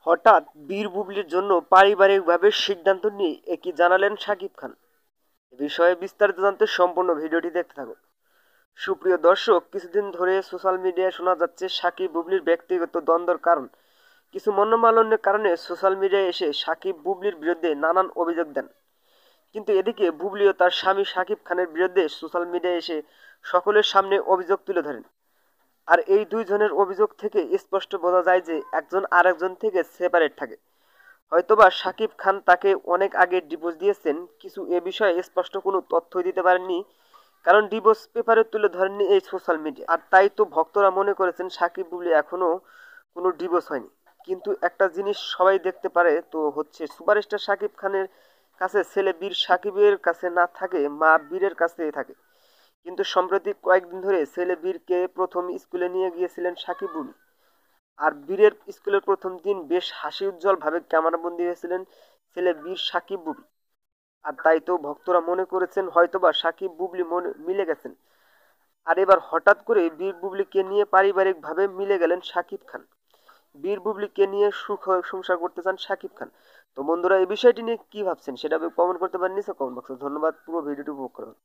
হঠাৎ বীর বুবলির জন্য পারিবারিকভাবে সিদ্ধান্ত নিয়ে একই জানালেন শাকিব খান। এ বিষয়ে বিস্তারিত জানতে সম্পূর্ণ ভিডিওটি দেখতে থাকুন। সুপ্রিয় দর্শক, কিছুদিন ধরে সোশ্যাল মিডিয়ায় শোনা যাচ্ছে শাকিব বুবলির ব্যক্তিগত দ্বন্দ্বের কারণ কিছু মনোমালিন্যের কারণে সোশ্যাল মিডিয়ায় এসে শাকিব বুবলির বিরুদ্ধে নানান অভিযোগ দেন। কিন্তু এদিকে বুবলিও তার স্বামী শাকিব খানের বিরুদ্ধে সোশ্যাল মিডিয়ায় এসে সকলের সামনে অভিযোগ তুলে ধরেন। আর এই দুইজনের অভিযোগ থেকে স্পষ্ট বোঝা যায় যে একজন আরেকজন থেকে সেপারেট থাকে। হয়তোবা শাকিব খান তাকে অনেক আগে ডিভোর্স দিয়েছেন, কিছু এ বিষয়ে স্পষ্ট কোনো তথ্য দিতে পারেননি, কারণ ডিভোর্স পেপারে তুলে ধরেননি এই সোশ্যাল মিডিয়া। আর তাই তো ভক্তরা মনে করেছেন শাকিব বুবলি এখনো কোনো ডিভোর্স হয়নি। কিন্তু একটা জিনিস সবাই দেখতে পারে, তো হচ্ছে সুপারস্টার শাকিব খানের কাছে ছেলে বীর শাকিবের কাছে না থাকে, মা বীরের কাছে থাকে। কিন্তু সম্প্রতি কয়েকদিন ধরে ছেলে বীরকে প্রথম স্কুলে নিয়ে গিয়েছিলেন শাকিব বুবলি। আর বীরের স্কুলের প্রথম দিন বেশ হাসি উজ্জ্বল ভাবে ক্যামেরাবন্দি হয়েছিলেন ছেলে বীর সাকিব বুবলি। আর তাই তো ভক্তরা মনে করেছেন হয়তোবা সাকিব বুবলি মনে মিলে গেছেন। আর এবার হঠাৎ করে বীর বুবলিকে নিয়ে পারিবারিকভাবে মিলে গেলেন সাকিব খান। বীর বুবলিকে নিয়ে সুখ সংসার করতে চান সাকিব খান। তো বন্ধুরা, এই বিষয়টি নিয়ে কি ভাবছেন সেটা কমেন্ট করতে পারেন নিচে কমেন্ট বক্সে। ধন্যবাদ, পুরো ভিডিওটি উপভোগ করুন।